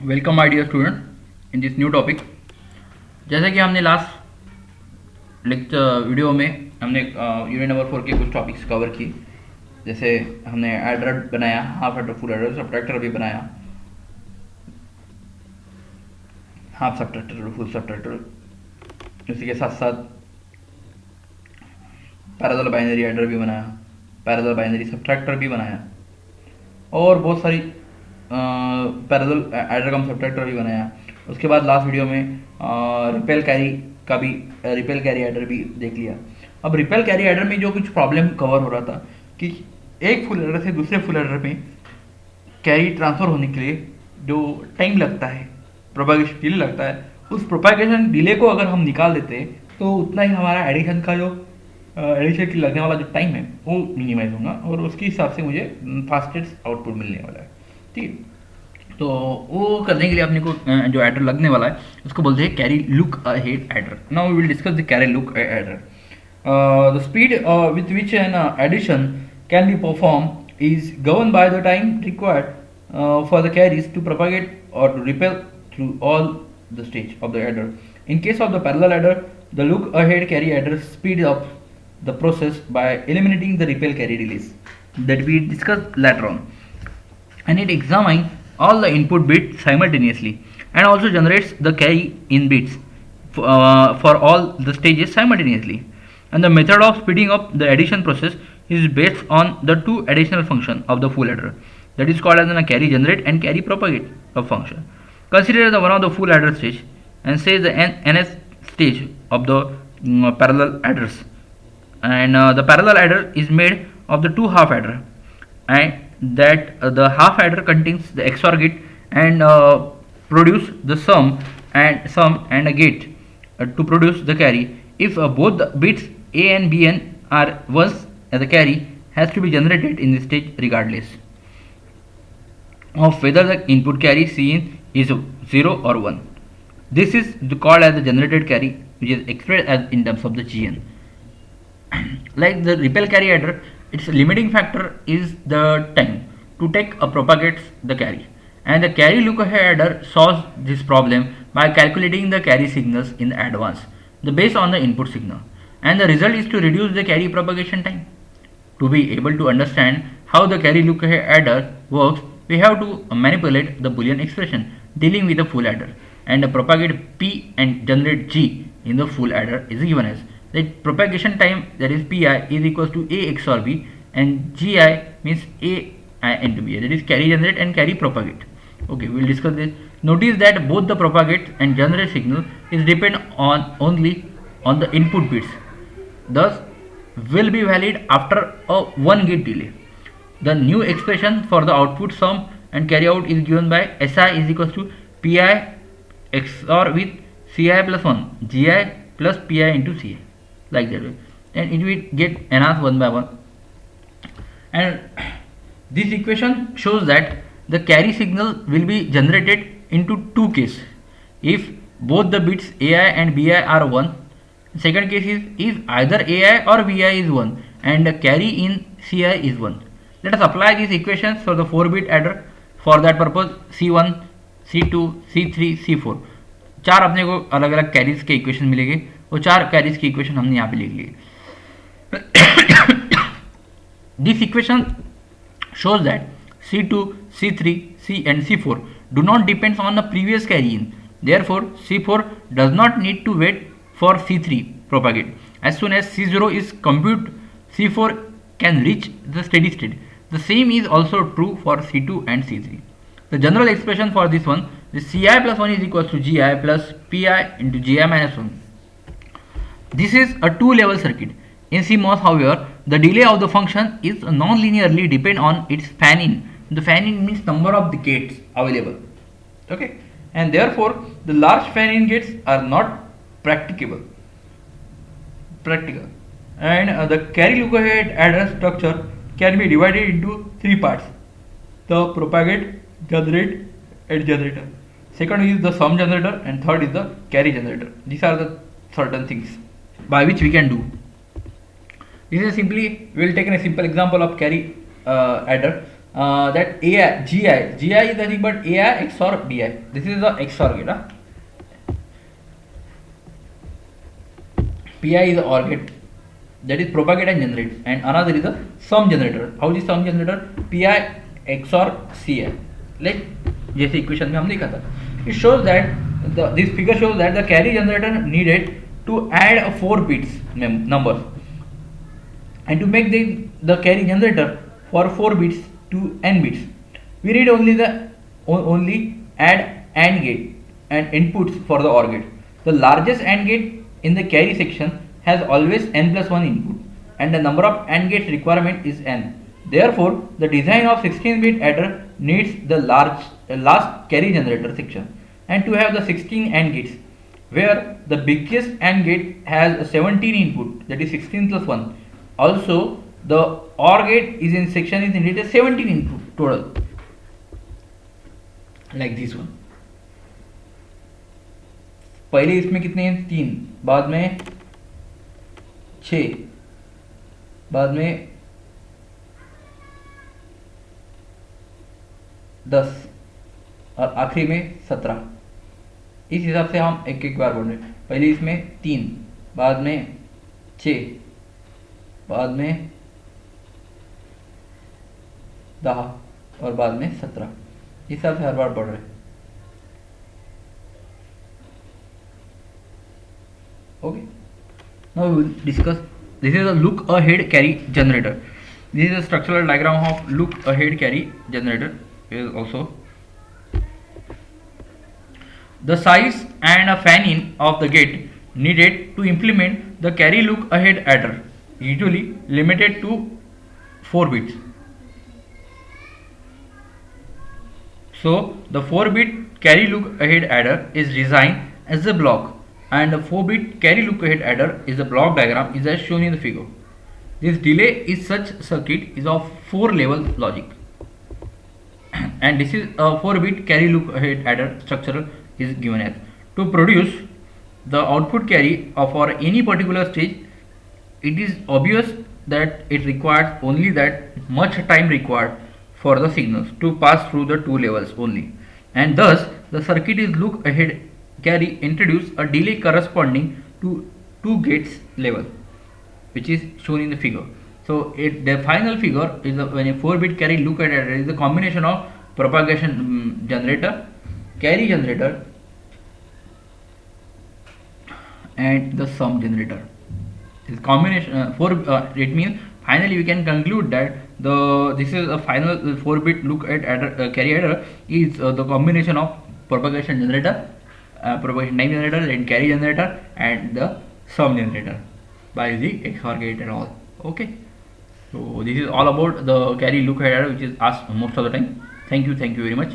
Welcome my dear student in this new topic. जैसे कि हमने लास्ट लेक्चर वीडियो में हमने यूनिट नंबर 4 के कुछ टॉपिक्स कवर किए। जैसे हमने एडर बनाया, half adder, full adder, subtractor भी बनाया, हाफ सबट्रैक्टर, फुल सबट्रैक्टर। इसी के साथ साथ पैरेलल बाइनरी एडर भी बनाया, पैरेलल बाइनरी सबट्रैक्टर भी बनाया, और बहुत सारी पैरेलल एडर कम सबट्रैक्टर भी बनाया। उसके बाद लास्ट वीडियो में रिपेल कैरी का भी रिपेल कैरी एडर भी देख लिया। अब रिपेल कैरी एडर में जो कुछ प्रॉब्लम कवर हो रहा था कि एक फुल एडर से दूसरे फुल एडर में कैरी ट्रांसफ़र होने के लिए जो टाइम लगता है, प्रोपागेशन डिले लगता है, उस प्रोपागेशन डिले को अगर हम निकाल देते तो उतना ही हमारा एडिशन का जो एडिशन के लगने वाला जो टाइम है वो मिनिमाइज होगा और उसके हिसाब से मुझे फास्टेस्ट आउटपुट मिलने वाला है। ठीक है, तो वो करने के लिए अपने को जो एडर लगने वाला है उसको बोलते हैं carry look ahead adder. Now we will discuss the carry look adder. The speed with which an addition can be perform is governed by the time required for the carries to propagate or to repel through all the stage of the adder. In case of the parallel adder, the look ahead carry adder speeds up the process by eliminating the repel carry delays that we discussed later on, and it examines all the input bits simultaneously and also generates the carry in bits for all the stages simultaneously. And the method of speeding up the addition process is based on the two additional function of the full adder, that is called as a carry generate and carry propagate of function. Consider the one of the full adder stage and say the nth stage of the parallel adders, and the parallel adder is made of the two half adder, and that the half adder contains the XOR gate and produce the sum and a gate to produce the carry. If both the bits a and bn are ones, the carry has to be generated in this stage regardless of whether the input carry seen is 0 or 1. This is called as the generated carry, which is expressed as in terms of the gn. Like the repel carry adder, its limiting factor is the time to take a propagates the carry, and the carry look ahead adder solves this problem by calculating the carry signals in advance based on the input signal, and the result is to reduce the carry propagation time. To be able to understand how the carry look ahead adder works, we have to manipulate the Boolean expression dealing with the full adder, and the propagate P and generate G in the full adder is given as the propagation time, that is Pi, is equals to A XOR B, and Gi means A into B, that is carry generate and carry propagate. Okay, we will discuss this. Notice that both the propagate and generate signal is depend on only on the input bits, thus will be valid after a 1 gate delay. The new expression for the output sum and carry out is given by Si is equals to Pi XOR with Ci plus 1, Gi plus Pi into Ci, like that way, and it will get enhanced one by one. And this equation shows that the carry signal will be generated into two cases. If both the bits Ai and Bi are 1, second case is if either Ai or Bi is 1 and the carry in Ci is 1. Let us apply these equations for the 4-bit adder. For that purpose C1, C2, C3, C4 चार अपने को अलग अलग carries के equation मिलेंगे, वो चार carries की इक्वेशन हमने यहाँ पे लिख लिए. This equation shows that C2, C3, C and C4 do not depend on the previous carry in. Therefore, C4 does not need to wait for C3 propagate. As soon as C0 is computed, C4 can reach the steady state. The same is also true for C2 and C3. The general expression for this one is Ci plus 1 is equals to Gi plus Pi into Gi minus 1. This is a two-level circuit. In CMOS, however, the delay of the function is non-linearly depend on its fan-in. The fan-in means number of the gates available. Okay, and therefore the large fan-in gates are not practical. And the carry look ahead adder structure can be divided into three parts: the propagate, generate, and generator. Second is the sum generator, and third is the carry generator. These are the certain things by which we can do. This is simply, we will take a simple example of carry adder. that AI, GI is nothing but AI XOR DI. This is the XOR gate. PI is the OR gate, that is propagate and generate, and another is the sum generator. How is sum generator? PI XOR CI. Like जैसे equation में हम देखा था. It shows that this figure shows that the carry generator needed to add 4 bits numbers, and to make the carry generator for 4 bits to n bits, we need only add AND gate and inputs for the OR gate. The largest AND gate in the carry section has always n plus 1 input, and the number of AND gates requirement is n. Therefore, the design of 16-bit adder needs the last carry generator section, and to have the 16 AND gates, where the biggest AND gate has a 17 input, that is 16 plus 1. Also, the OR gate is in section is needed a 17 input total, like this one. पहले इसमें कितने हैं? 3, बाद में 6, बाद में 10 और आखिरी में 17. इस हिसाब से हम एक एक बार बोल रहे हैं. पहले इसमें 3, बाद में 6, बाद में 10 और बाद में 17. इस हिसाब से हर बार पढ़ रहे हैं. Okay, now we will discuss. This is a look ahead carry generator. This is a structural diagram of look ahead carry generator. Is also the size and a fan in of the gate needed to implement the carry look ahead adder, usually limited to 4 bits. So the 4-bit carry look ahead adder is designed as a block, and the 4-bit carry look ahead adder is a block diagram is as shown in the figure. This delay is such circuit is of 4 level logic, and this is a 4-bit carry look ahead adder structure is given as. To produce the output carry for any particular stage, it is obvious that it requires only that much time required for the signals to pass through the 2 levels only, and thus the circuit is look ahead carry introduce a delay corresponding to 2 gates level, which is shown in the figure. So the final figure is when a 4-bit carry look at it is the combination of propagation generator, carry generator, and the sum generator. This combination it means finally we can conclude that this is a final 4-bit look at adder, carry adder is the combination of propagation generator, propagation time generator, and carry generator, and the sum generator by the XOR gate and all. Okay, so this is all about the carry look ahead adder, which is asked most of the time. Thank you very much.